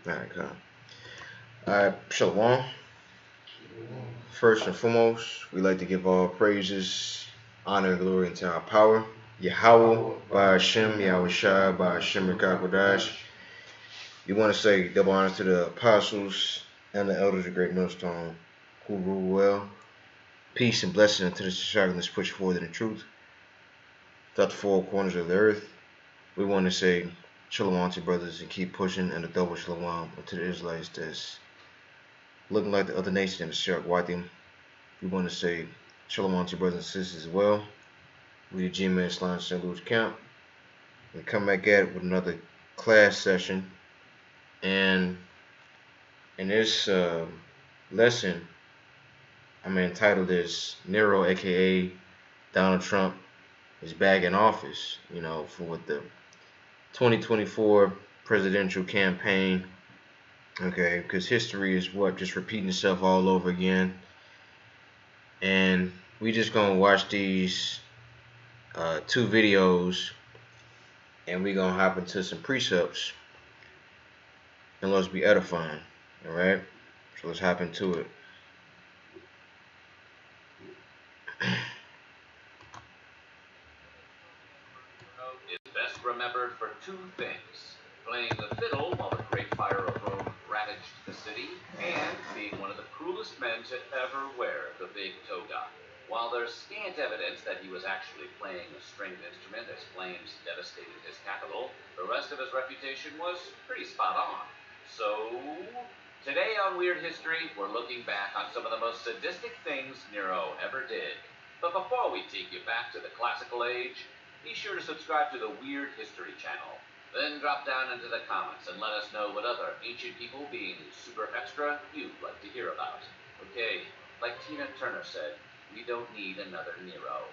Alright, come. Alright, Shalom. First and foremost, we like to give all praises, honor, and glory into our power. Yahweh, by Hashem, Yahweh Shai, by Hashem Rikakwadash. You want to say double honor to the apostles and the elders of Great Millstone who rule well. Peace and blessing unto the society that's pushed forward in the truth throughout the four corners of the earth. We want to say Shalom to brothers and keep pushing, and a double Shalom to the Israelites that's looking like the other nation in the Shark Watim. We want to say Shalom to brothers and sisters as well. We the G-Man Islam St. Louis Camp. We come back at it with another class session. And in this lesson, I'm entitled as Nero, aka Donald Trump, is back in office, for what the 2024 presidential campaign. Okay, because history is just repeating itself all over again. And we just gonna watch these two videos, and we gonna hop into some precepts, and let's be edifying. All right, so let's hop into it. Is best remembered for two things: playing the fiddle while the great fire of Rome ravaged the city, and being one of the cruelest men to ever wear the big toga. While there's scant evidence that he was actually playing a stringed instrument as flames devastated his capital, the rest of his reputation was pretty spot on. So, today on Weird History, we're looking back on some of the most sadistic things Nero ever did. But before we take you back to the classical age, be sure to subscribe to the Weird History channel. Then drop down into the comments and let us know what other ancient people being super extra you'd like to hear about. Okay, like Tina Turner said, we don't need another Nero.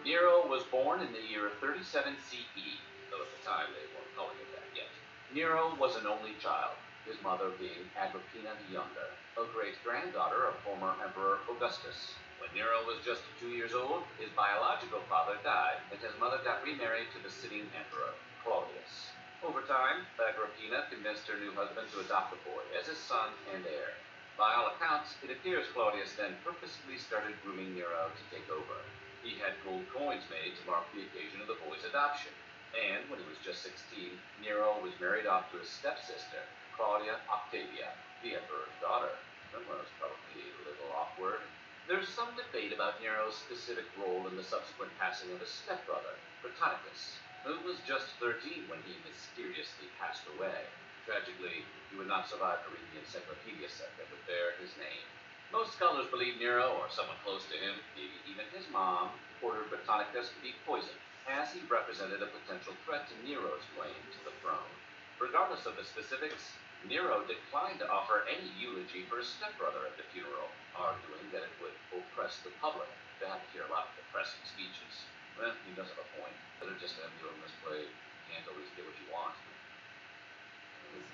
Nero was born in the year 37 CE, though at the time they weren't calling it that yet. Nero was an only child, his mother being Agrippina the Younger, a great-granddaughter of former Emperor Augustus. When Nero was just 2 years old, his biological father died, and his mother got remarried to the sitting emperor, Claudius. Over time, Agrippina convinced her new husband to adopt the boy as his son and heir. By all accounts, it appears Claudius then purposefully started grooming Nero to take over. He had gold coins made to mark the occasion of the boy's adoption. And when he was just 16, Nero was married off to his stepsister, Claudia Octavia, the emperor's daughter. That was probably a little awkward. There's some debate about Nero's specific role in the subsequent passing of his stepbrother, Britannicus, who was just 13 when he mysteriously passed away. Tragically, he would not survive to read the encyclopedia set that would bear his name. Most scholars believe Nero, or someone close to him, maybe even his mom, ordered Britannicus to be poisoned, as he represented a potential threat to Nero's claim to the throne. Regardless of the specifics, Nero declined to offer any eulogy for his stepbrother at the funeral, arguing that it would oppress the public to have to hear a lot of depressing speeches. Well, he does have a point. Better just to have you on this play. You can't always get what you want.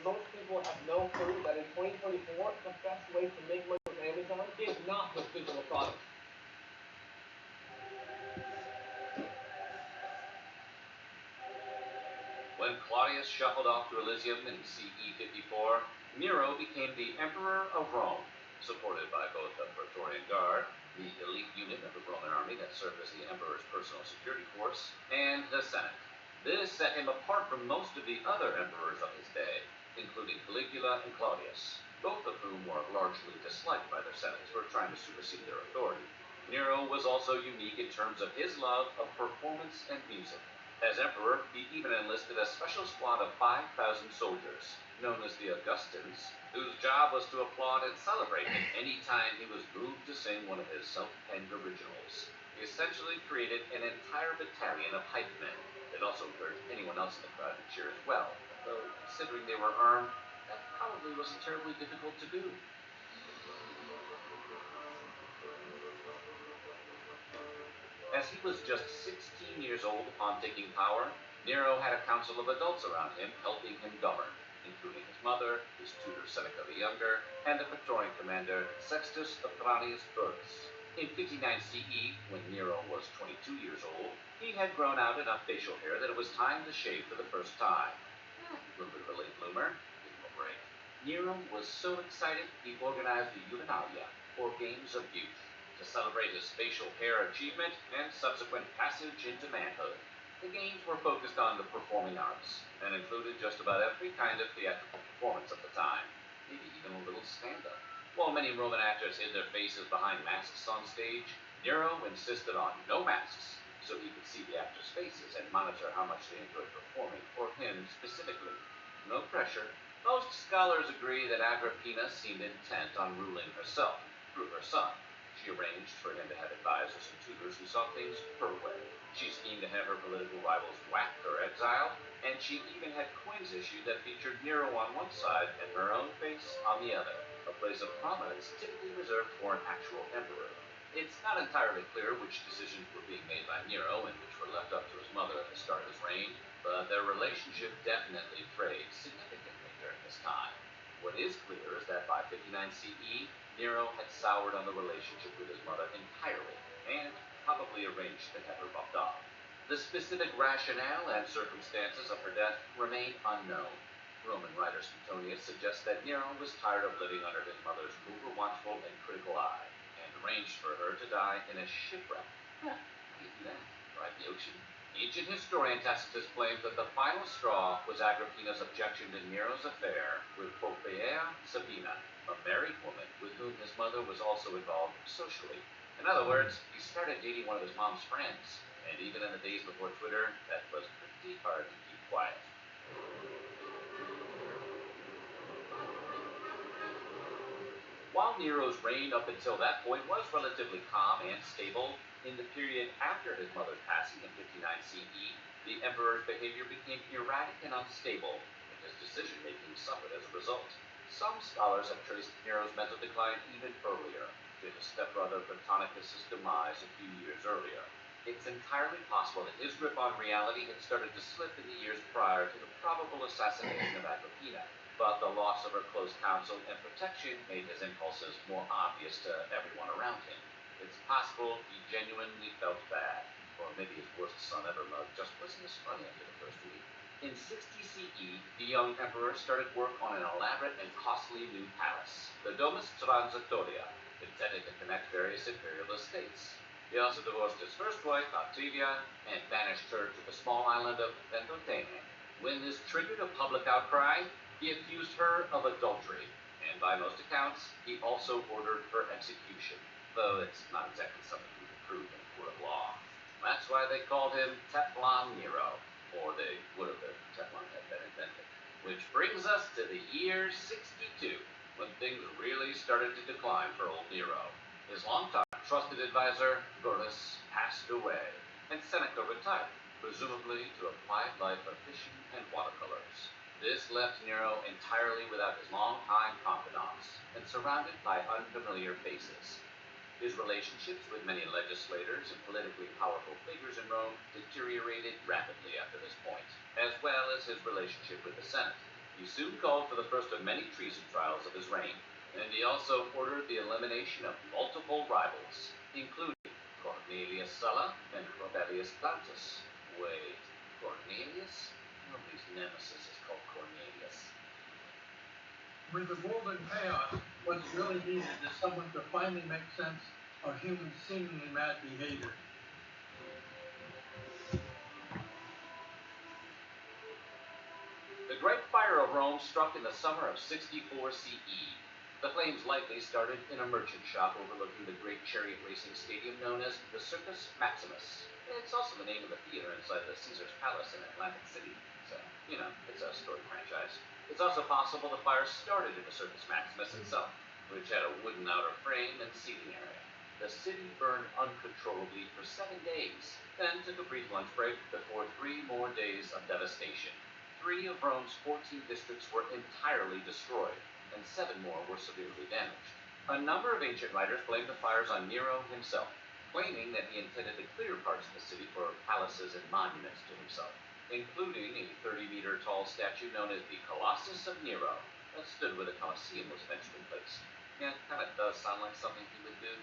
Most people have no clue that in 2024, the best way to make money with Amazon is not with physical products. When Claudius shuffled off to Elysium in CE 54, Nero became the Emperor of Rome, supported by both the Praetorian Guard, the elite unit of the Roman army that served as the emperor's personal security force, and the Senate. This set him apart from most of the other emperors of his day, including Caligula and Claudius, both of whom were largely disliked by their senates for trying to supersede their authority. Nero was also unique in terms of his love of performance and music. As emperor, he even enlisted a special squad of 5,000 soldiers, known as the Augustans, whose job was to applaud and celebrate him any time he was moved to sing one of his self-penned originals. He essentially created an entire battalion of hype men. It also encouraged anyone else in the crowd to cheer as well, though considering they were armed, that probably wasn't terribly difficult to do. As he was just 16 years old upon taking power, Nero had a council of adults around him helping him govern, including his mother, his tutor Seneca the Younger, and the Praetorian commander Sextus Afranius Burrus. In 59 CE, when Nero was 22 years old, he had grown out enough facial hair that it was time to shave for the first time. A little bit of a late bloomer. Give him a break. Nero was so excited he organized a Juvenalia, or Games of Youth, to celebrate his facial hair achievement and subsequent passage into manhood. The games were focused on the performing arts and included just about every kind of theatrical performance of the time, maybe even a little stand-up. While many Roman actors hid their faces behind masks on stage, Nero insisted on no masks so he could see the actors' faces and monitor how much they enjoyed performing for him specifically. No pressure. Most scholars agree that Agrippina seemed intent on ruling herself through her son. She arranged for him to have advisors and tutors who saw things her way. She schemed to have her political rivals whacked or exiled, and she even had coins issued that featured Nero on one side and her own face on the other, a place of prominence typically reserved for an actual emperor. It's not entirely clear which decisions were being made by Nero and which were left up to his mother at the start of his reign, but their relationship definitely frayed significantly during this time. What is clear is that by 59 CE, Nero had soured on the relationship with his mother entirely, and probably arranged to have her bumped off. The specific rationale and circumstances of her death remain unknown. Roman writer Suetonius suggests that Nero was tired of living under his mother's over-watchful and critical eye, and arranged for her to die in a shipwreck. Huh, how do you do that? Right in the ocean? Ancient historian Tacitus claims that the final straw was Agrippina's objection to Nero's affair with Poppaea Sabina, a married woman with whom his mother was also involved socially. In other words, he started dating one of his mom's friends, and even in the days before Twitter, that was pretty hard to keep quiet. While Nero's reign up until that point was relatively calm and stable, in the period after his mother's passing in 59 CE, the emperor's behavior became erratic and unstable, and his decision-making suffered as a result. Some scholars have traced Nero's mental decline even earlier, to his stepbrother Britannicus' demise a few years earlier. It's entirely possible that his grip on reality had started to slip in the years prior to the probable assassination of Agrippina, but the loss of her close counsel and protection made his impulses more obvious to everyone around him. It's possible he genuinely felt bad, or maybe his worst son ever mug just wasn't as funny after the first week. In 60 CE, the young emperor started work on an elaborate and costly new palace, the Domus Transitoria, intended to connect various imperial estates. He also divorced his first wife, Octavia, and banished her to the small island of Ventotene. When this triggered a public outcry, he accused her of adultery, and by most accounts, he also ordered her execution, though it's not exactly something you can prove in a court of law. That's why they called him Teflon Nero, or they would have if Teflon had been invented. Which brings us to the year 62, when things really started to decline for old Nero. His longtime trusted advisor, Gurus, passed away, and Seneca retired, presumably to a quiet life of fishing and watercolors. This left Nero entirely without his longtime confidants and surrounded by unfamiliar faces. His relationships with many legislators and politically powerful figures in Rome deteriorated rapidly after this point, as well as his relationship with the Senate. He soon called for the first of many treason trials of his reign, and he also ordered the elimination of multiple rivals, including Cornelius Sulla and Cornelius Plantus. Wait, Cornelius? Nobody's nemesis is called Cornelius. With the world in chaos, what's really needed is someone to finally make sense of human seemingly mad behavior. The Great Fire of Rome struck in the summer of 64 CE. The flames likely started in a merchant shop overlooking the great chariot racing stadium known as the Circus Maximus. It's also the name of the theater inside the Caesar's Palace in Atlantic City, so, it's a story franchise. It's also possible the fire started in the Circus Maximus itself, which had a wooden outer frame and seating area. The city burned uncontrollably for 7 days, then took a brief lunch break before 3 more days of devastation. 3 of Rome's 14 districts were entirely destroyed, and 7 more were severely damaged. A number of ancient writers blamed the fires on Nero himself, claiming that he intended to clear parts of the city for palaces and monuments to himself, including a 30-meter tall statue known as the Colossus of Nero, that stood where the Colosseum was eventually placed. Yeah, it kind of does sound like something he would do.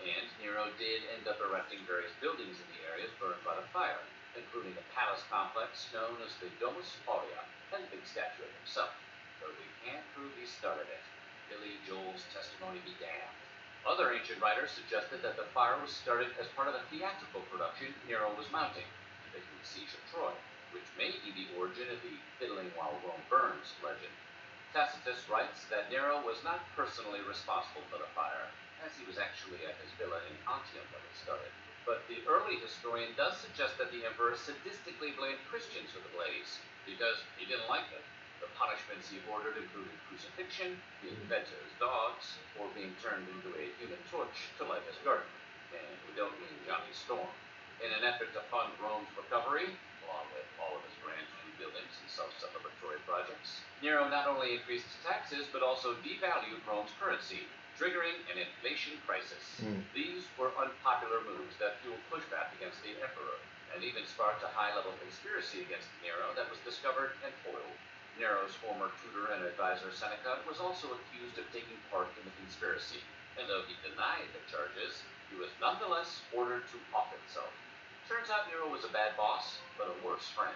And Nero did end up erecting various buildings in the areas burned by the fire. including a palace complex known as the Domus Aurea and a big statue of himself, though we can't prove he started it. Billy Joel's testimony be damned. Other ancient writers suggested that the fire was started as part of a theatrical production Nero was mounting, depicting the siege of Troy, which may be the origin of the fiddling while Rome burns legend. Tacitus writes that Nero was not personally responsible for the fire, as he was actually at his villa in Antium when it started. But the early historian does suggest that the emperor sadistically blamed Christians for the blaze, because he didn't like them. The punishments he ordered included crucifixion, being fed to his dogs, or being turned into a human torch to light his garden. And we don't mean Johnny Storm. In an effort to fund Rome's recovery, along with all of his grand new buildings and self-celebratory projects, Nero not only increased taxes, but also devalued Rome's currency, triggering an inflation crisis. These were unpopular moves that fueled pushback against the emperor, and even sparked a high-level conspiracy against Nero that was discovered and foiled. Nero's former tutor and advisor Seneca was also accused of taking part in the conspiracy, and though he denied the charges, he was nonetheless ordered to off himself. Turns out Nero was a bad boss, but a worse friend.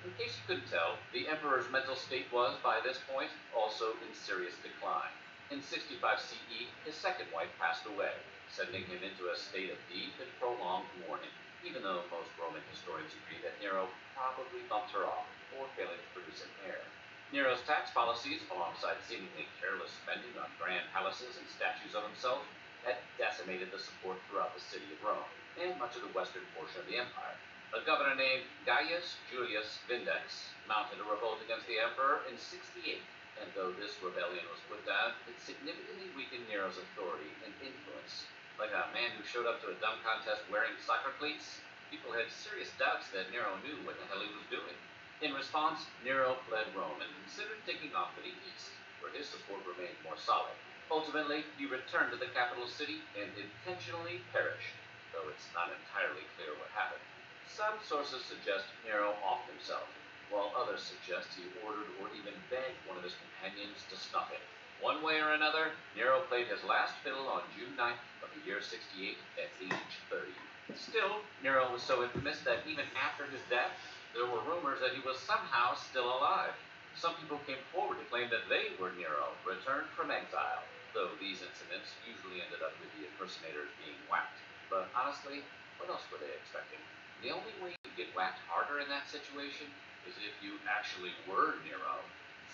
In case you couldn't tell, the emperor's mental state was, by this point, also in serious decline. In 65 CE, his second wife passed away, sending him into a state of deep and prolonged mourning, even though most Roman historians agree that Nero probably bumped her off, or failing to produce an heir. Nero's tax policies, alongside seemingly careless spending on grand palaces and statues of himself, had decimated the support throughout the city of Rome, and much of the western portion of the empire. A governor named Gaius Julius Vindex mounted a revolt against the emperor in 68, and though this rebellion was put down, it significantly weakened Nero's authority and influence. Like a man who showed up to a dunk contest wearing soccer cleats, people had serious doubts that Nero knew what the hell he was doing. In response, Nero fled Rome and considered taking off to the east, where his support remained more solid. Ultimately, he returned to the capital city and intentionally perished, though it's not entirely clear what happened. Some sources suggest Nero offed himself, while others suggest he ordered or even begged one of his companions to snuff it. One way or another, Nero played his last fiddle on June 9th of the year 68 at age 30. Still, Nero was so infamous that even after his death, there were rumors that he was somehow still alive. Some people came forward to claim that they were Nero, returned from exile, though these incidents usually ended up with the impersonators being whacked. But honestly, what else were they expecting? The only way you get whacked harder in that situation is if you actually were Nero.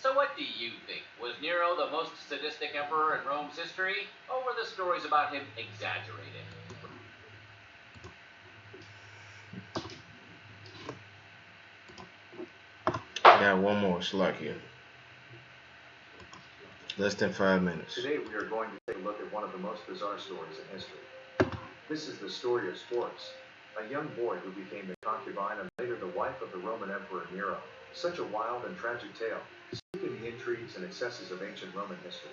So what do you think? Was Nero the most sadistic emperor in Rome's history, or were the stories about him exaggerated? Got one more, Slakia. Less than 5 minutes. Today we are going to take a look at one of the most bizarre stories in history. This is the story of Sporus, a young boy who became the concubine and later the wife of the Roman Emperor Nero. Such a wild and tragic tale, steeped in the intrigues and excesses of ancient Roman history.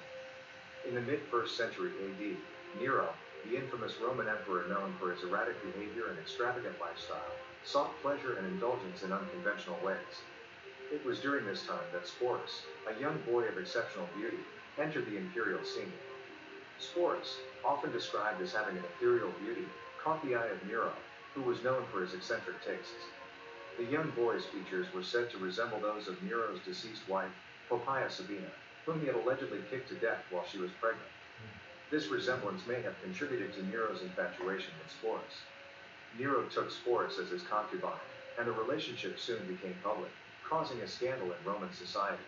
In the mid-1st century AD, Nero, the infamous Roman emperor known for his erratic behavior and extravagant lifestyle, sought pleasure and indulgence in unconventional ways. It was during this time that Sporus, a young boy of exceptional beauty, entered the imperial scene. Sporus, often described as having an ethereal beauty, caught the eye of Nero, who was known for his eccentric tastes. The young boy's features were said to resemble those of Nero's deceased wife, Poppaea Sabina, whom he had allegedly kicked to death while she was pregnant. This resemblance may have contributed to Nero's infatuation with Sporus. Nero took Sporus as his concubine, and the relationship soon became public, causing a scandal in Roman society.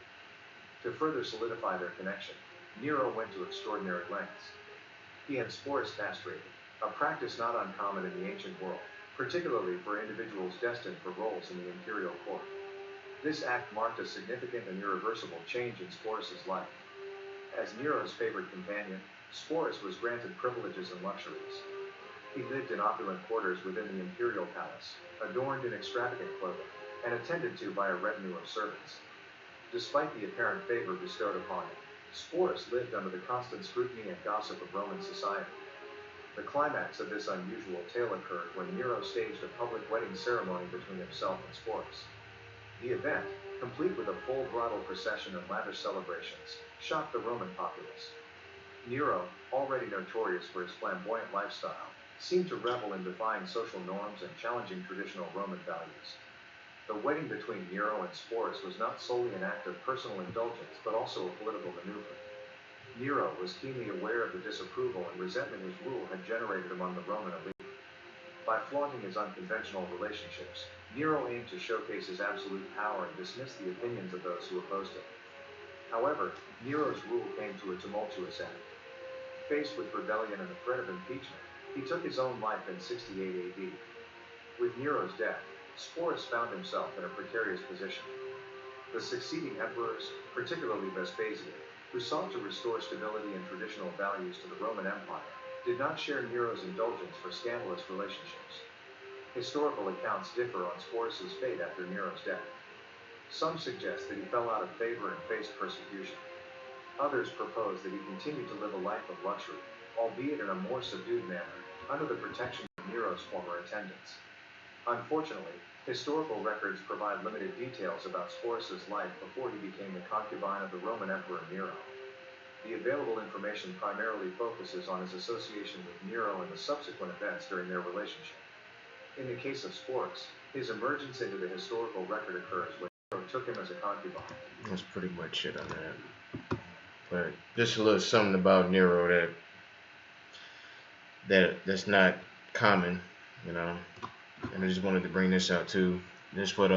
To further solidify their connection, Nero went to extraordinary lengths. He had Sporus castrated, a practice not uncommon in the ancient world, particularly for individuals destined for roles in the imperial court. This act marked a significant and irreversible change in Sporus' life. As Nero's favored companion, Sporus was granted privileges and luxuries. He lived in opulent quarters within the imperial palace, adorned in extravagant clothing, and attended to by a retinue of servants. Despite the apparent favor bestowed upon him, Sporus lived under the constant scrutiny and gossip of Roman society. The climax of this unusual tale occurred when Nero staged a public wedding ceremony between himself and Sporus. The event, complete with a full throttle procession and lavish celebrations, shocked the Roman populace. Nero, already notorious for his flamboyant lifestyle, seemed to revel in defying social norms and challenging traditional Roman values. The wedding between Nero and Sporus was not solely an act of personal indulgence, but also a political maneuver. Nero was keenly aware of the disapproval and resentment his rule had generated among the Roman elite. By flaunting his unconventional relationships, Nero aimed to showcase his absolute power and dismiss the opinions of those who opposed him. However, Nero's rule came to a tumultuous end. Faced with rebellion and the threat of impeachment, he took his own life in 68 AD. With Nero's death, Sporus found himself in a precarious position. The succeeding emperors, particularly Vespasian, who sought to restore stability and traditional values to the Roman Empire, did not share Nero's indulgence for scandalous relationships. Historical accounts differ on Sporus's fate after Nero's death. Some suggest that he fell out of favor and faced persecution. Others propose that he continued to live a life of luxury, albeit in a more subdued manner, under the protection of Nero's former attendants. Unfortunately, historical records provide limited details about Sporus's life before he became the concubine of the Roman Emperor Nero. The available information primarily focuses on his association with Nero and the subsequent events during their relationship. In the case of Sporus, his emergence into the historical record occurs when Nero took him as a concubine. That's pretty much it on that. But just a little something about Nero that's not common, you know. And I just wanted to bring this out too. This is what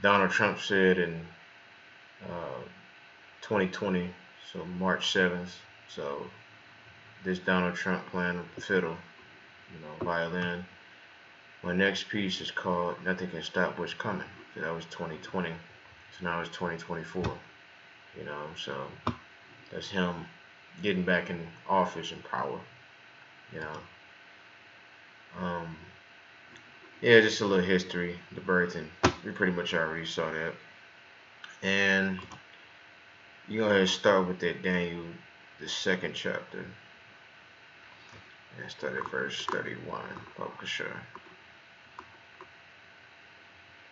Donald Trump said in 2020, so March 7th. So this Donald Trump playing the fiddle, violin. My next piece is called "Nothing Can Stop What's Coming." So that was 2020. So now it's 2024. So that's him getting back in office and power. You know. Yeah, just a little history, the birth, and we pretty much already saw that. And you go ahead and start with that Daniel, the second chapter. And start at verse 31. Sure.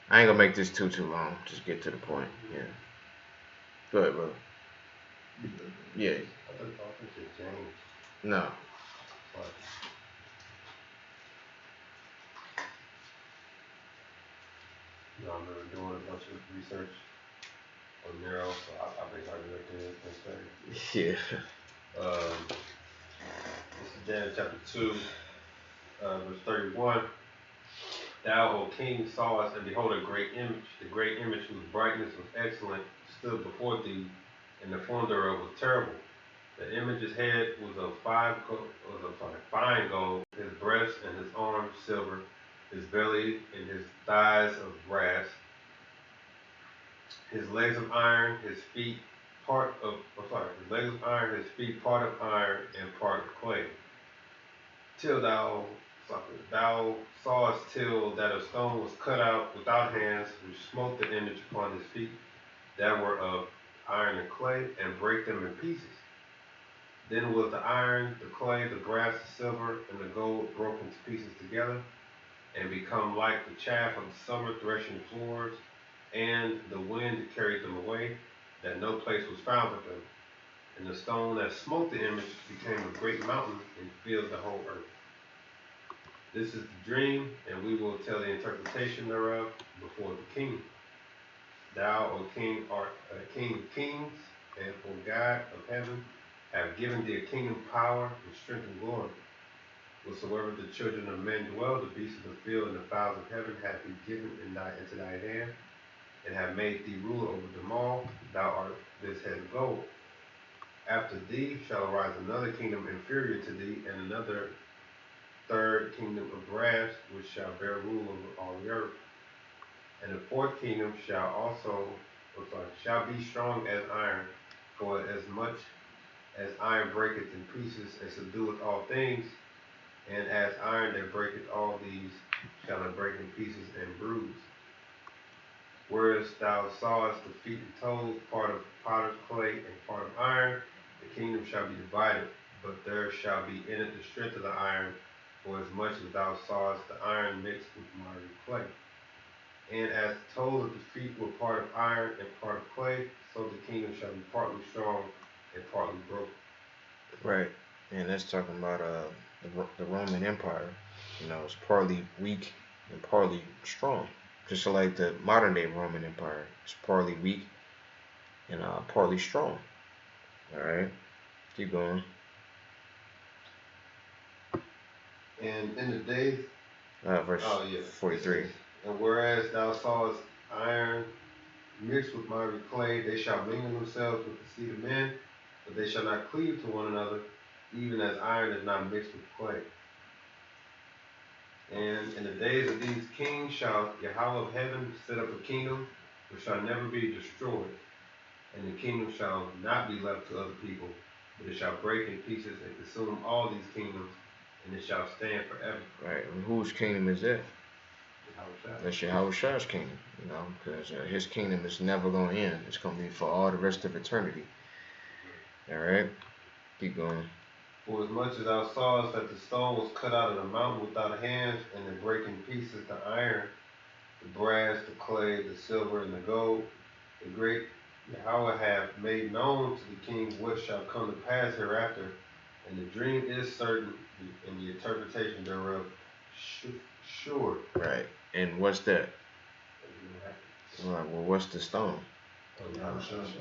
I ain't gonna make this too long. Just get to the point. Yeah. Go ahead, bro. Yeah. I thought you said James. No. What? No, I remember doing a bunch of research on Nero, so I think I can look at it. Yeah. This is Daniel chapter 2, verse 31. Thou, O king, sawest, and behold, a great image. The great image whose brightness was excellent stood before thee, and the form thereof was terrible. The image's head was of fine gold, his breast and his arms silver, his belly and his thighs of brass, his legs of iron, his feet part of iron and part of clay. Till thou sawest till that a stone was cut out without hands, which smote the image upon his feet, that were of iron and clay, and brake them in pieces. Then was the iron, the clay, the brass, the silver, and the gold broken to pieces together, and become like the chaff of the summer threshing floors, and the wind carried them away, that no place was found of them. And the stone that smote the image became a great mountain and filled the whole earth. This is the dream, and we will tell the interpretation thereof before the king. Thou, O king, art a king of kings, and O God of heaven, have given thee a kingdom, power, and strength and glory. Whatsoever the children of men dwell, the beasts of the field and the fowls of heaven have he given into thy hand, and have made thee ruler over them all. Thou art this head of gold. After thee shall arise another kingdom inferior to thee, and another third kingdom of brass, which shall bear rule over all the earth. And the fourth kingdom shall be strong as iron, for as much as iron breaketh in pieces and subdueth all things, and as iron that breaketh all these shall it break in pieces and bruise. Whereas thou sawest the feet and toes, part of potter's clay and part of iron, the kingdom shall be divided, but there shall be in it the strength of the iron, for as much as thou sawest the iron mixed with miry clay. And as the toes of the feet were part of iron and part of clay, so the kingdom shall be partly strong and partly broken. Right. And that's talking about the Roman Empire. You know, it's partly weak and partly strong. Just like the modern day Roman Empire. It's partly weak and partly strong. Alright. Keep going. And in the days, Verse oh yeah, it 43. says, and whereas thou sawest iron mixed with miry clay, they shall mingle themselves with the seed of men, but they shall not cleave to one another, even as iron is not mixed with clay. And in the days of these kings shall Yahweh of heaven set up a kingdom which shall never be destroyed, and the kingdom shall not be left to other people, but it shall break in pieces and consume all these kingdoms, and it shall stand forever. Right. And whose kingdom is that? Yahweh. That's Yahweh's kingdom. You know, because his kingdom is never going to end. It's going to be for all the rest of eternity. Alright. Keep going. For as much as thou sawest that the stone was cut out of the mountain without hands, and it break in pieces the iron, the brass, the clay, the silver, and the gold, the great Yahweh hath made known to the king what shall come to pass hereafter, and the dream is certain, and the interpretation thereof sure. Right. And what's that? Well, what's the stone?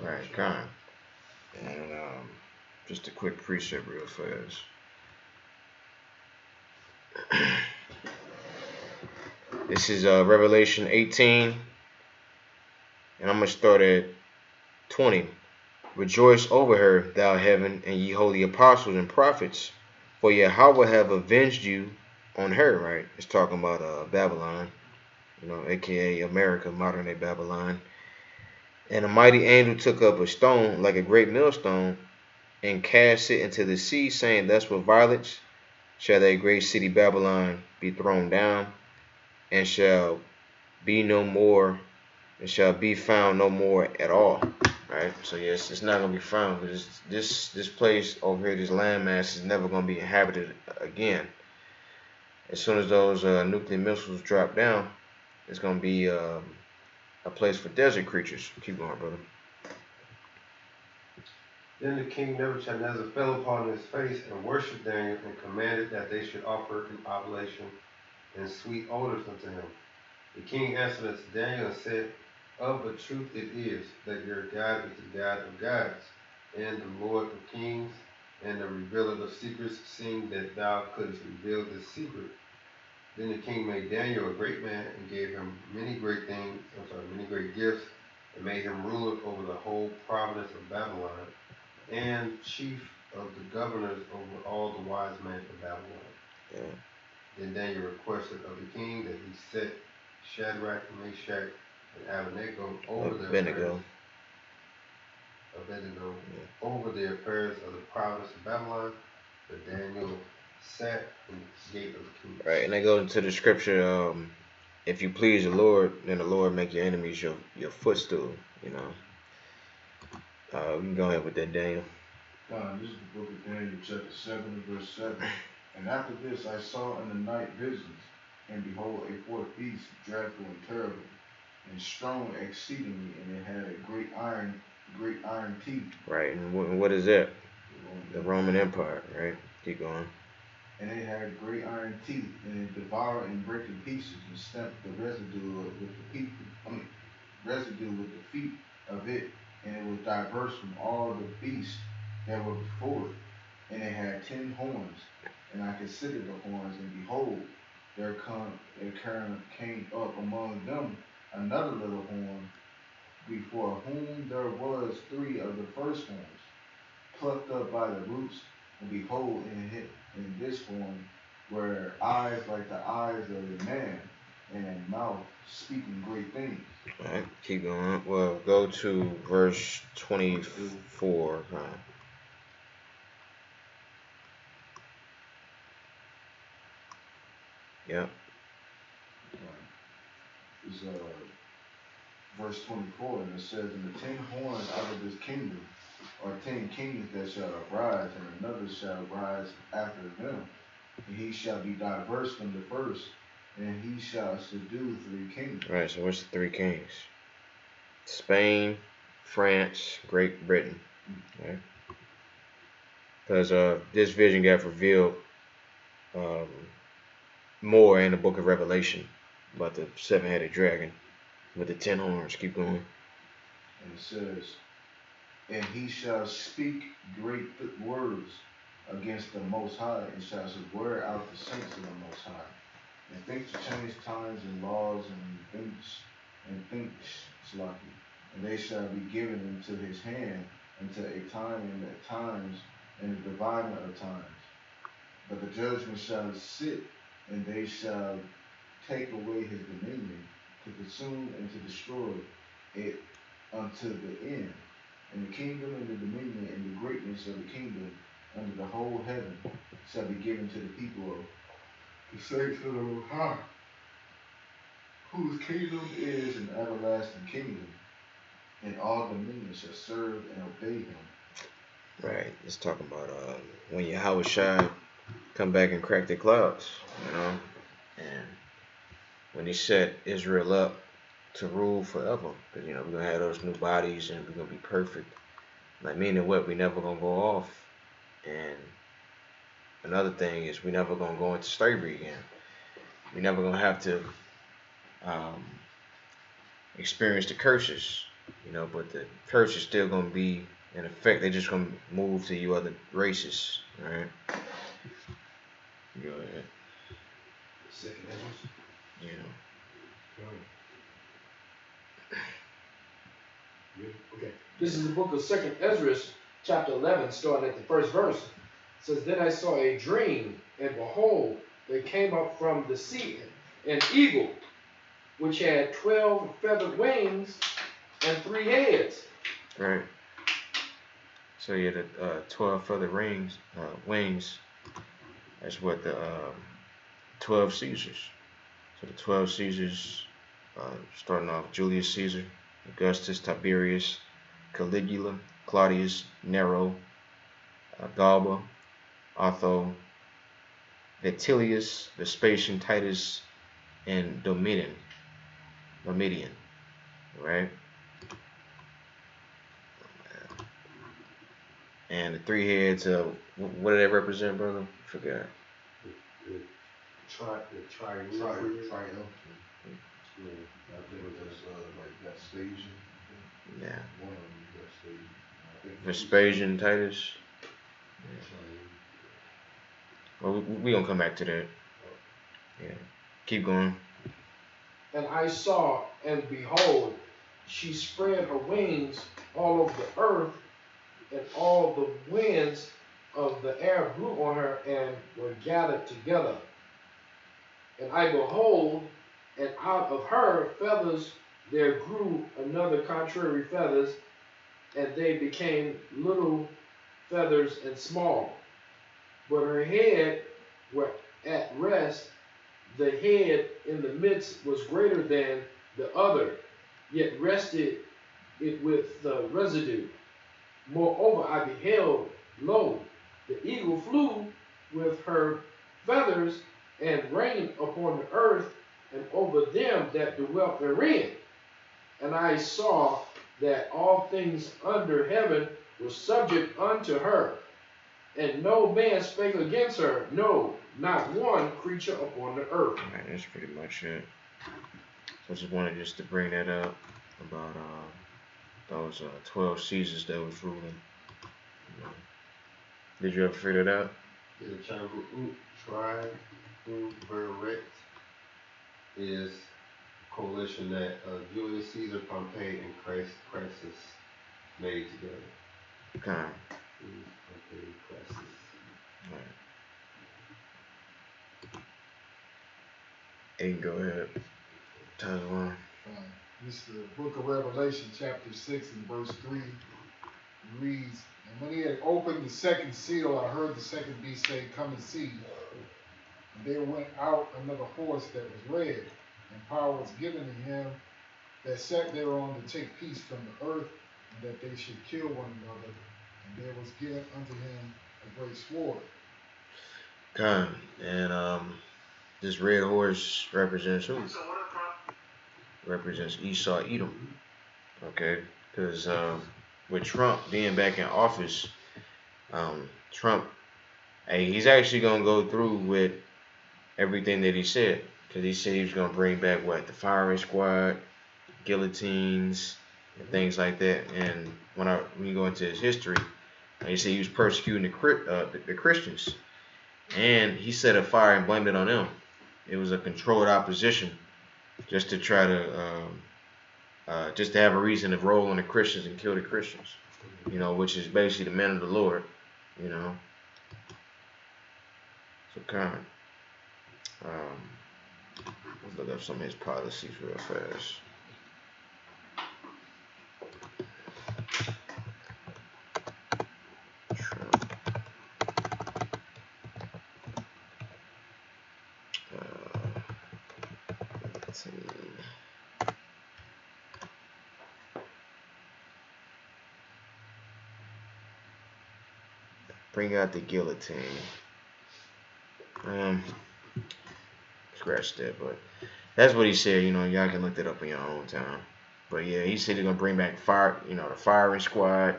Right. Con. And just a quick precept real fast. This is Revelation 18, and I'm going to start at 20. Rejoice over her, thou heaven, and ye holy apostles and prophets, for Yahweh have avenged you on her, right? It's talking about Babylon, you know, aka America, modern day Babylon. And a mighty angel took up a stone like a great millstone and cast it into the sea, saying, thus with violence shall that great city Babylon be thrown down, and shall be no more, and shall be found no more at all. Right? So yes, it's not gonna be found, because this place over here, this landmass, is never gonna be inhabited again. As soon as those nuclear missiles drop down, it's gonna be a place for desert creatures. Keep going, brother. Then the king Nebuchadnezzar fell upon his face and worshipped Daniel, and commanded that they should offer an oblation and sweet odors unto him. The king answered unto Daniel and said, of a truth it is that your God is the God of gods, and the Lord of kings, and the revealer of secrets, seeing that thou couldst reveal this secret. Then the king made Daniel a great man, and gave him many great gifts, and made him ruler over the whole province of Babylon, and chief of the governors over all the wise men of Babylon. Yeah. Then Daniel requested of the king that he set Shadrach, Meshach, and Abednego over the affairs of the province of Babylon, but Daniel sat in the gate of the king. Right, and they go into the scripture, if you please the Lord, then the Lord make your enemies your footstool, you know. We can go ahead with that, Daniel. This is the book of Daniel, chapter 7 and verse 7. And after this I saw in the night visions, and behold, a fourth beast, dreadful and terrible, and strong exceedingly, and it had a great iron teeth. Right, and what is that? The Roman Empire, right? Keep going. And it had great iron teeth, and it devoured and brake in pieces, and stamped the residue with the feet of it, and it was diverse from all the beasts that were before it. And it had 10 horns, and I considered the horns, and behold, there came up among them another little horn, before whom there was 3 of the first horns, plucked up by the roots, and behold, in this horn were eyes like the eyes of a man, and a mouth speaking great things. Alright, keep going. Well, go to verse 24. Yep. It's verse 24, and it says, and the 10 horns out of this kingdom are 10 kings that shall arise, and another shall rise after them, and he shall be diverse from the first, and he shall subdue 3 kingdoms. Right, so what's the 3 kings? Spain, France, Great Britain. Right? because this vision got revealed um, more in the book of Revelation about the seven-headed dragon with the 10 horns. Keep going. And it says, and he shall speak great words against the Most High, and shall wear out the saints of the Most High, and think to change times and laws, and think sloppy, and they shall be given into his hand until a time and at times and the dividing of times. But the judgment shall sit, and they shall take away his dominion, to consume and to destroy it unto the end. And the kingdom and the dominion and the greatness of the kingdom under the whole heaven shall be given to the people of the saints of the Most High, whose kingdom is an everlasting kingdom, and all dominions shall serve and obey him. Right. It's talking about when Yahweh Shai come back and crack the clouds, and when he set Israel up to rule forever, because we're gonna have those new bodies and we're gonna be perfect. Like, meaning what? We never gonna go off. And another thing is we never gonna go into slavery again. We never gonna have to experience the curses, but the curse is still gonna be in effect. They're just gonna move to you other races, right? Go ahead. Second Ezra. Yeah. Okay. This is the book of Second Ezra, chapter 11, starting at the first verse. It says, then I saw a dream, and behold, there came up from the sea an eagle, which had 12 feathered wings and 3 heads. Right. So you had 12 feathered wings. That's what the 12 Caesars. So the 12 Caesars, starting off Julius Caesar, Augustus, Tiberius, Caligula, Claudius, Nero, Galba, Otho, Vitellius, Vespasian, Titus, and Domitian. Right? And the 3 heads, what do they represent, brother? I forgot. The triumvirate. Yeah, I think that's like Vespasian. Yeah. One of them is Vespasian. I think Vespasian, Titus. Yeah. Well, we gonna come back to that. Yeah. Keep going. And I saw, and behold, she spread her wings all over the earth, and all the winds of the air blew on her and were gathered together. And I behold, and out of her feathers there grew another contrary feathers, and they became little feathers and small. But her head were at rest, the head in the midst was greater than the other, yet rested it with the residue. Moreover, I beheld, lo, the eagle flew with her feathers and rained upon the earth and over them that dwelt therein. And I saw that all things under heaven were subject unto her, and no man spake against her, no, not one creature upon the earth. All right, that's pretty much it. So I just wanted to bring that up about those 12 Caesars that was ruling. Did you ever figure that out? The triumvirate is a coalition that Julius Caesar, Pompey, and Crassus made together. Okay. Pompey, Crassus. All right. Hey, go ahead. Taiwan. This is the book of Revelation, chapter 6 and verse 3. It reads, and when he had opened the second seal, I heard the second beast say, come and see. And there went out another horse that was red, and power was given to him that sat thereon to take peace from the earth, and that they should kill one another. And there was given unto him a great sword. Okay. And this red horse represents who? Represents Esau, Edom. Okay. Because with Trump being back in office, Trump, hey, he's actually gonna go through with everything that he said, because he said he was gonna bring back what, the firing squad, guillotines, and things like that. And when you go into his history, like he said he was persecuting the Christians, and he set a fire and blamed it on them. It was a controlled opposition, just to try to just to have a reason to roll on the Christians and kill the Christians. Which is basically the men of the Lord. You know, so kind of. Let's look up some of his policies real fast. Trump. Let's see. Bring out the guillotine. Scratch that, but that's what he said. Y'all can look that up in your own time. But yeah, he said he's gonna bring back the firing squad,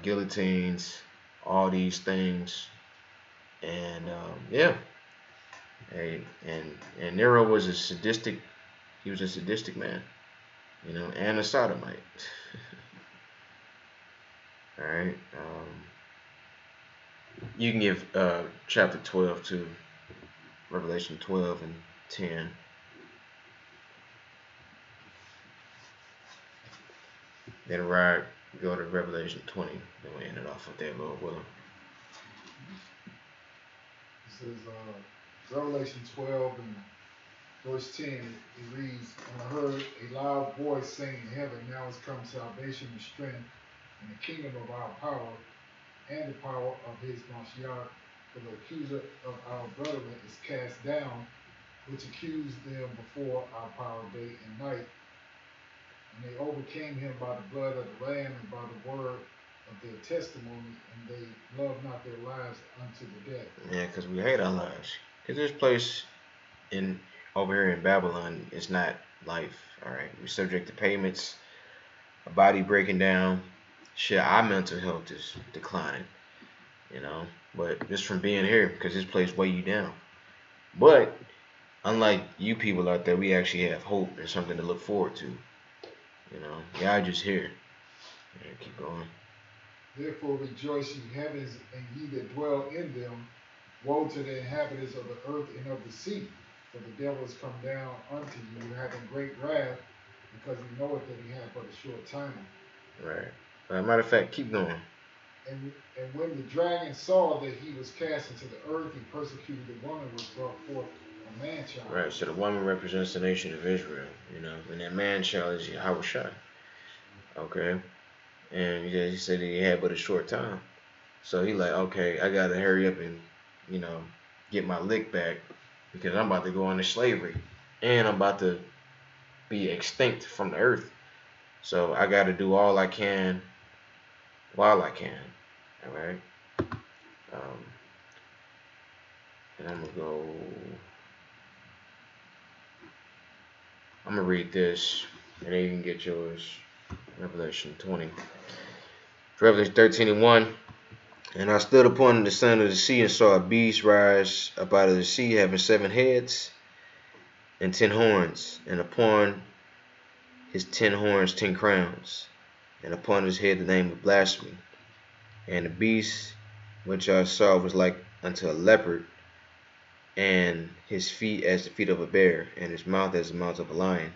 guillotines, all these things, and yeah, hey, and Nero was a sadistic. He was a sadistic man, and a sodomite. All right. You can give chapter 12 to Revelation 12 and 10. Then go to Revelation 20. Then we end it off with that, Lord willing. It says, Revelation 12 and verse 10, it reads, "And I heard a loud voice saying in heaven, now is come salvation and strength, and the kingdom of our power, and the power of his Mashiach, for the accuser of our brethren is cast down, which accused them before our power day and night. And they overcame him by the blood of the Lamb and by the word of their testimony, and they loved not their lives unto the death." Yeah, because we hate our lives. Because this place over here in Babylon is not life. All right, we're subject to payments, a body breaking down. Shit, our mental health is declining. But just from being here, because this place weigh you down. But unlike you people out there, we actually have hope and something to look forward to. Y'all just here. Yeah, keep going. "Therefore rejoice, ye heavens, and ye that dwell in them. Woe to the inhabitants of the earth and of the sea, for the devil is come down unto you, having great wrath, because he knoweth that he hath but a short time." Right. Matter of fact, keep going. And when the dragon saw that he was cast into the earth, he persecuted the woman which brought forth a man child. Right. So the woman represents the nation of Israel. And that man child is Yahushua. Okay. And he said he had but a short time. So he like, okay, I gotta hurry up and, get my lick back, because I'm about to go into slavery, and I'm about to be extinct from the earth. So I gotta do all I can while I can. All right. And I'm gonna read this, and then you can get yours. Revelation 20. Revelation 13 and 1. "And I stood upon the sand of the sea, and saw a beast rise up out of the sea, having 7 heads and 10 horns, and upon his 10 horns 10 crowns, and upon his head the name of blasphemy. And the beast which I saw was like unto a leopard, and his feet as the feet of a bear, and his mouth as the mouth of a lion.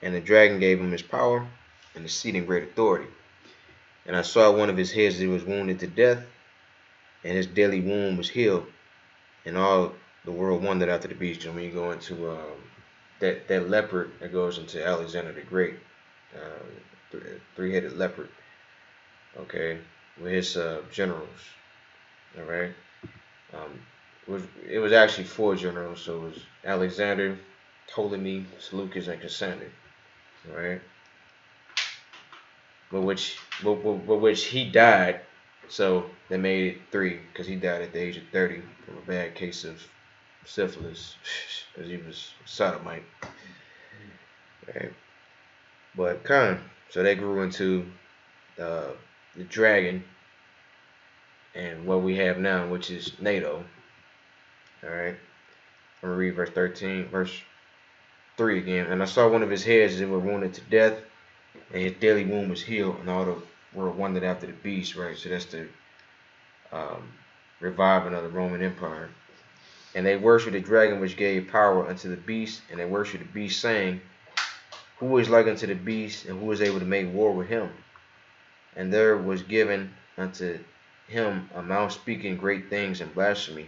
And the dragon gave him his power and exceeding great authority. And I saw one of his heads that was wounded to death, and his deadly wound was healed. And all the world wondered after the beast." And when you go into that leopard that goes into Alexander the Great, 3-headed leopard, okay, with his generals. All right. It was actually 4 generals, so it was Alexander, Ptolemy, Seleucus, and Cassander. All right. But which he died, so they made it 3, because he died at the age of 30 from a bad case of syphilis, because he was sodomite. Right. But so they grew into the dragon, and what we have now, which is NATO. All right, I'm gonna read verse 13, verse 3 again. And I saw one of his heads as it were wounded to death, and his daily wound was healed, and all the world wondered after the beast. Right, so that's the um, reviving of the Roman Empire. And they worshipped the dragon which gave power unto the beast, and they worshipped the beast, saying, Who is like unto the beast, and who is able to make war with him? And there was given unto him a mouth speaking great things and blasphemy,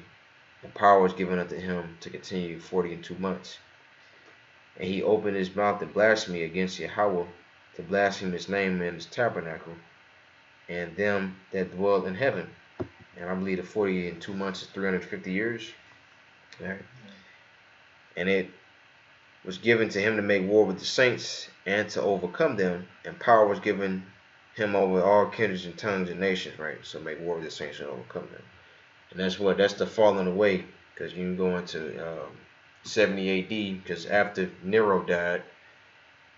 and power was given unto him to continue 42 months. And he opened his mouth to blasphemy against Yahweh, to blaspheme his name and his tabernacle, and them that dwell in heaven. And I believe the 42 months is 350 years. Right? And it was given to him to make war with the saints and to overcome them, and power was given him over all kindreds and tongues and nations, right? So make war with the saints and overcome them. And that's the falling away, because you can go into 70 AD, because after Nero died,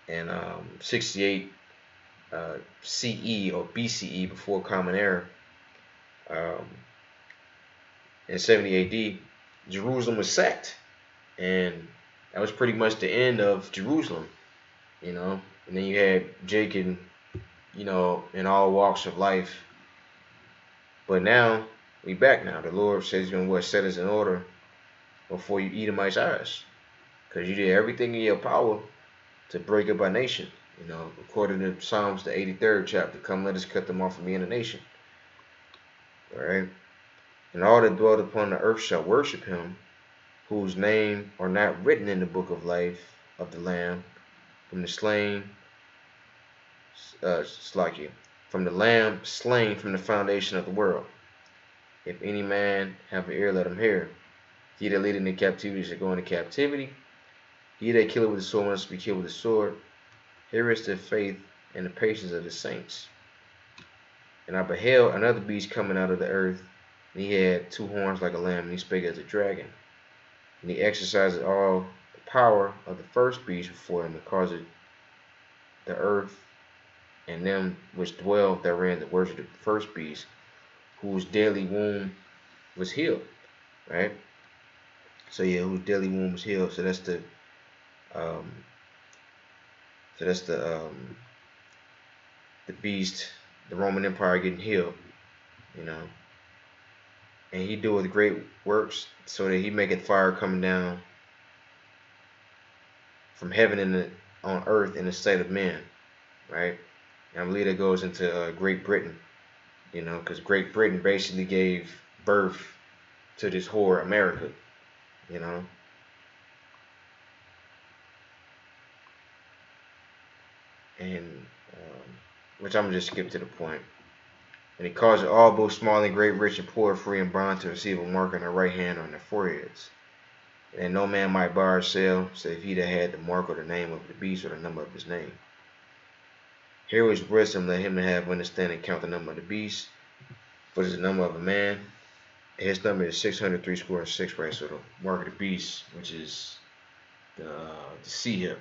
and 68 CE or BCE, before Common Era, in 70 AD, Jerusalem was sacked, and that was pretty much the end of Jerusalem, And then you had Jacob, in all walks of life. But now we back now. The Lord says He's gonna set us in order before you Edomite's eyes, because you did everything in your power to break up our nation. According to Psalms the 83rd chapter, come let us cut them off from being a nation. All right, and all that dwell upon the earth shall worship Him, whose name are not written in the book of life of the Lamb, from the slain, from the Lamb slain from the foundation of the world. If any man have an ear, let him hear. He that leadeth into captivity shall go into captivity. He that killeth with the sword must be killed with the sword. Here is the faith and the patience of the saints. And I beheld another beast coming out of the earth, and he had two horns like a lamb, and he spake as a dragon. And he exercised all the power of the first beast before him, and caused the earth and them which dwell therein to worship the first beast, whose daily wound was healed. Right? So yeah, whose daily wound was healed. So that's the the beast, the Roman Empire getting healed, And he doeth great works, so that he maketh fire coming down from heaven on earth in the sight of men, right? And I believe that goes into Great Britain, because Great Britain basically gave birth to this whore America, And which I'm gonna just skip to the point. And he caused all, both small and great, rich and poor, free and bond, to receive a mark on their right hand or on their foreheads. And no man might buy or sell, save he that had the mark or the name of the beast or the number of his name. Here is wisdom, let him that have understanding count the number of the beast, for it is the number of a man. And his number is 603 score and 6, right? So the mark of the beast, which is the sea hip,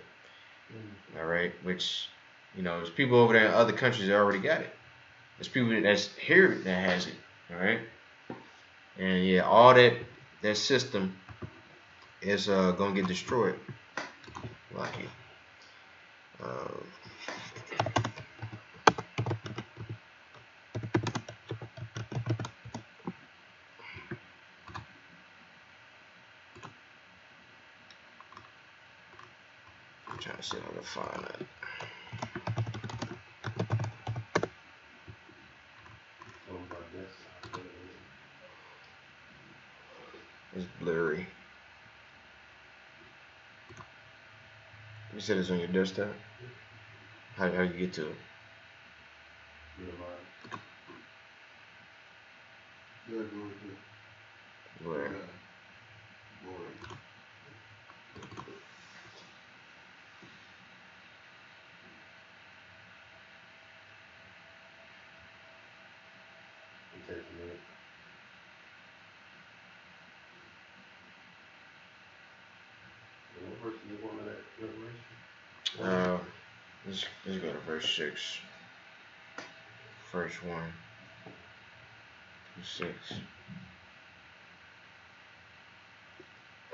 all right? Which, there's people over there in other countries that already got it. There's people that's here that has it, all right? And yeah, all that system is gonna get destroyed. Lucky. I'm trying to see if I can find that. It's blurry. You said it's on your desktop? How you get to it? Where? Let's go to verse 6. First one. 6. I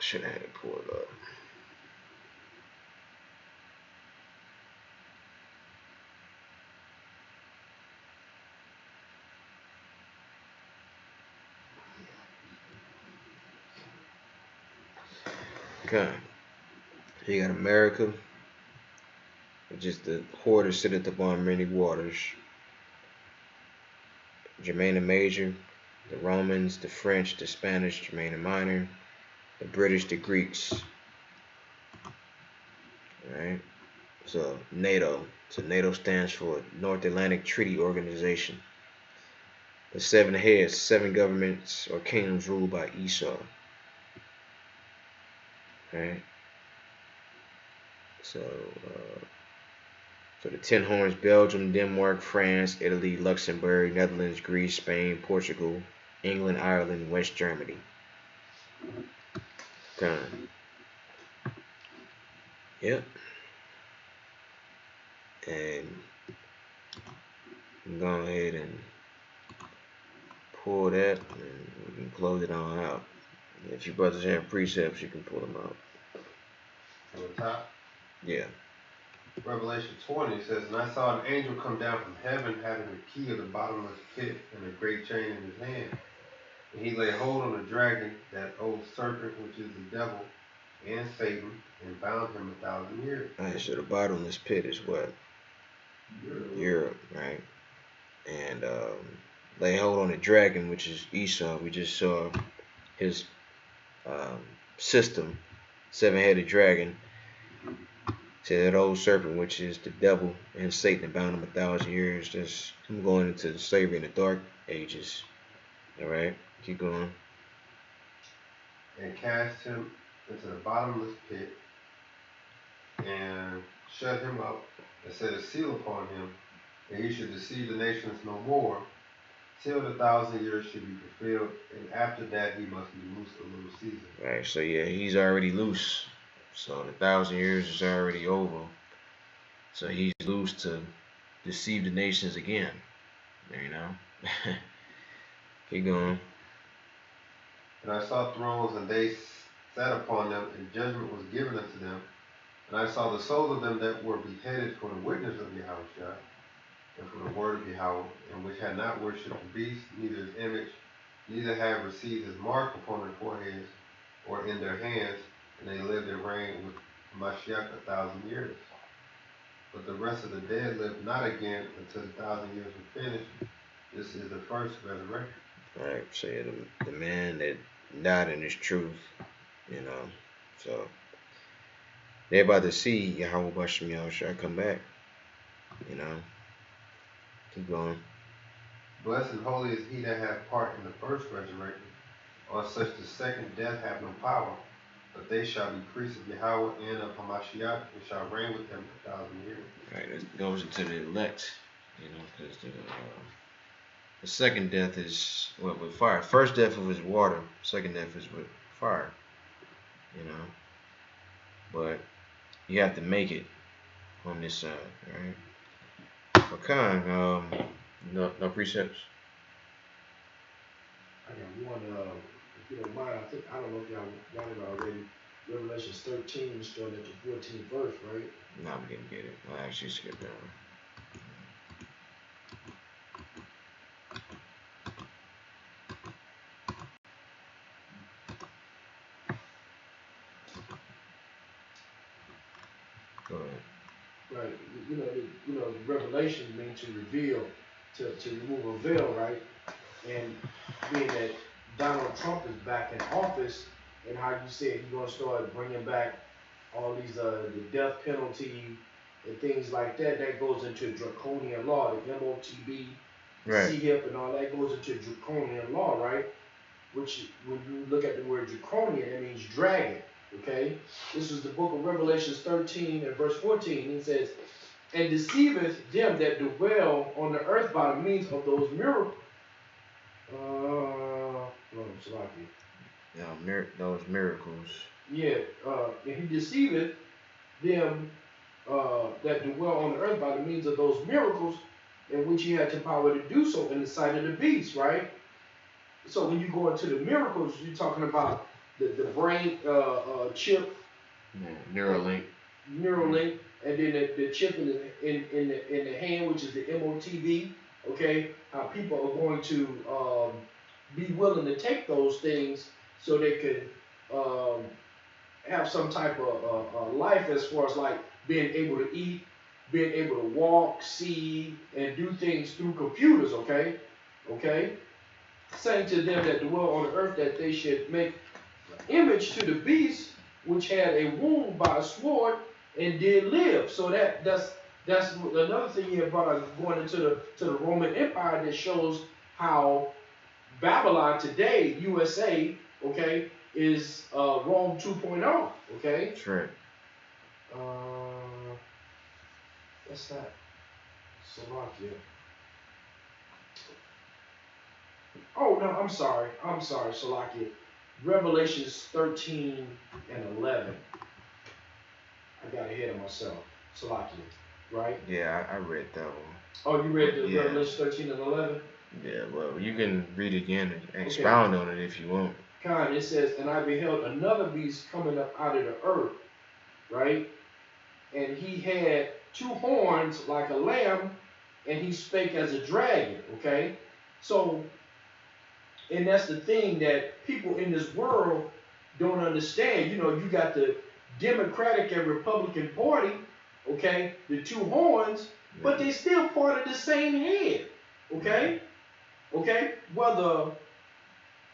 should have had it pulled up. Okay. You got America, which is the horde sitteth upon many waters. Germania Major, the Romans, the French, the Spanish, Germania Minor, the British, the Greeks. Alright. So NATO. So NATO stands for North Atlantic Treaty Organization. The 7 heads, 7 governments or kingdoms ruled by Esau. Alright. So the 10 horns: Belgium, Denmark, France, Italy, Luxembourg, Netherlands, Greece, Spain, Portugal, England, Ireland, West Germany. Okay. Yep. And go ahead and pull that, and we can close it on out. If you brothers have precepts, you can pull them out. From the top? Yeah. Revelation 20 says, And I saw an angel come down from heaven, having the key of the bottomless pit and a great chain in his hand. And he laid hold on the dragon, that old serpent, which is the devil and Satan, and bound him 1,000 years. Alright, so the bottomless pit is what? Europe, right? And lay hold on the dragon, which is Esau. We just saw his system, 7-headed dragon. To that old serpent, which is the devil and Satan, bound him 1,000 years. That's him going into the slavery in the dark ages. Alright, keep going. And cast him into the bottomless pit, and shut him up, and set a seal upon him, and he should deceive the nations no more, till the 1,000 years should be fulfilled, and after that he must be loosed a little season. Right, so yeah, he's already loose. So the 1,000 years is already over. So he's loose to deceive the nations again. You know? Keep going. And I saw thrones, and they sat upon them, and judgment was given unto them. And I saw the souls of them that were beheaded for the witness of Yahweh, and for the word of Yahweh, and which had not worshipped the beast, neither his image, neither had received his mark upon their foreheads or in their hands, and they lived and reigned with Mashiach 1,000 years. But the rest of the dead lived not again until the 1,000 years were finished. This is the first resurrection. Alright, so yeah, the man that died in his truth, you know. So they're about to see Yahweh Bashem Yahushua come back. You know. Keep going. Blessed and holy is he that hath part in the first resurrection. On such the second death have no power, but they shall be priests of Yahweh and of Hamashiach, and shall reign with him 1,000 years. Right, it goes into the elect, you know, because the second death is with fire. First death was water. Second death is with fire. You know, but you have to make it on this side, right? Okay, no precepts. I got one, if you don't mind, I don't know if y'all got it already. Revelation 13, starting at the 14th verse, right? No, we didn't get it. I actually skipped that one. Go ahead. Right. You know, revelation means to reveal, to remove a veil, right? And being that Donald Trump is back in office, and how you said he's gonna start bringing back all these the death penalty and things like that, that goes into draconian law, the MOTB, Right. CHIP, and all that goes into draconian law, right? Which, when you look at the word draconian, it means dragon. Okay, this is the book of Revelations 13 and verse 14. It says, "And deceiveth them that dwell on the earth by the means of those miracles." Yeah, those miracles. Yeah, and he deceiveth them that dwell on the earth by the means of those miracles, in which he had the power to do so in the sight of the beast, right? so when you go into the miracles, you're talking about the brain chip, Neuralink. Neuralink, and then the chip in the hand, which is the MOTV. Okay, how people are going to be willing to take those things so they could have some type of life as far as like being able to eat, being able to walk, see, and do things through computers. Okay, saying to them that dwell on the earth that they should make image to the beast which had a wound by a sword and did live. So that's another thing you brought up going into the Roman Empire that shows how Babylon today, USA, okay, is Rome 2.0. Okay. That's right. What's that? Slovakia. Oh no, I'm sorry, Slovakia. Revelations 13 and 11. I got ahead of myself. Slovakia, right? Yeah, I read that one. Oh, you read the Yeah. Revelation 13 and 11? Yeah, well, you can read it again and expound on it if you want. Kind, it says, and I beheld another beast coming up out of the earth, right? And he had 2 horns like a lamb, and he spake as a dragon, okay? So, and that's the thing that people in this world don't understand. You know, you got the Democratic and Republican Party, okay, the 2 horns, but they still part of the same head, okay? Okay, whether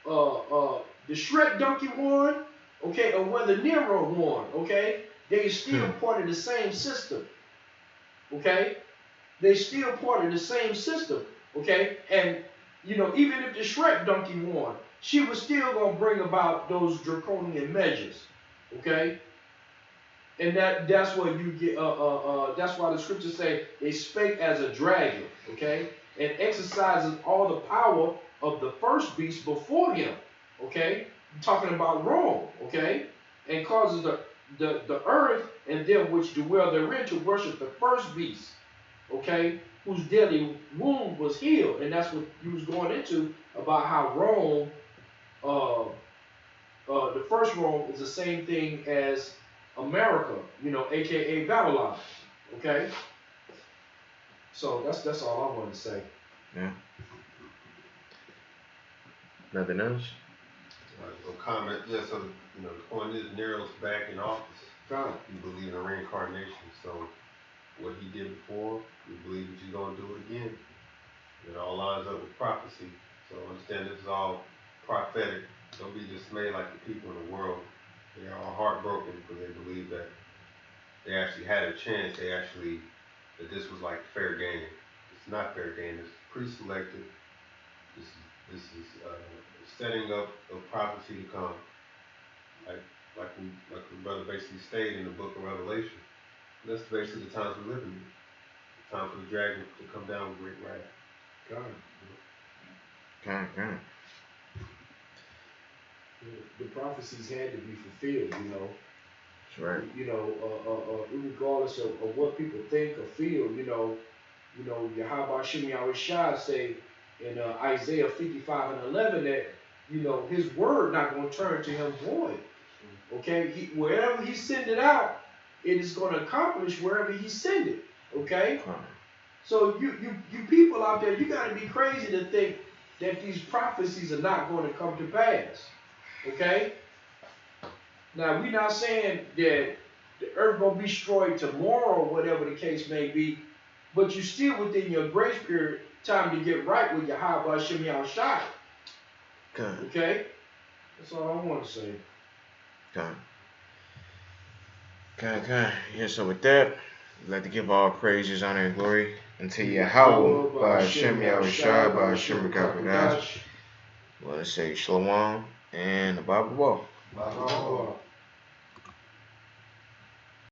the Shrek donkey won, okay, or whether Nero won, okay, they still part of the same system, okay? They still part of the same system, okay? And you know, even if the Shrek donkey won, she was still gonna bring about those draconian measures, okay? And that's what you get. That's why the scriptures say they spake as a dragon, okay, and exercises all the power of the first beast before him, okay. I'm talking about Rome, okay, and causes the earth and them which dwell therein to worship the first beast, okay, whose deadly wound was healed, and that's what you was going into about how Rome, the first Rome is the same thing as America, you know, aka Babylon, okay. So that's all I wanted to say. Yeah. Nothing else? No comment. Yeah, so you know the point is Nero's back in office. Got it. You believe in reincarnation, so what he did before, we believe that he's gonna do it again. It all lines up with prophecy. So understand this is all prophetic. Don't be dismayed like the people in the world. They are heartbroken because they believe that they actually had a chance. That this was like fair game. It's not fair game. It's pre-selected. This is setting up a prophecy to come. Like the brother basically stated in the book of Revelation. That's basically the times we live in. Time for the dragon to come down with great wrath. Got it. Got it. The prophecies had to be fulfilled, you know. That's right. You know, regardless of what people think or feel, you know, Yahweh Shem Yahushua say in Isaiah 55 and 11 that, you know, his word not going to turn to him void. Okay, wherever he send it out, it is going to accomplish wherever he send it. Okay, so you people out there, you got to be crazy to think that these prophecies are not going to come to pass. Okay. Now we're not saying that the earth gonna be destroyed tomorrow, or whatever the case may be, but you still within your grace period, time to get right with your Yahweh Shem Yahushua. Okay? That's all I want to say. Okay. Yeah, so with that, I'd like to give all praises, honor, and glory unto Yahweh, by Hashem Yahushua, by Hashem Rakakodash. Well, let's say Shalom and Abba.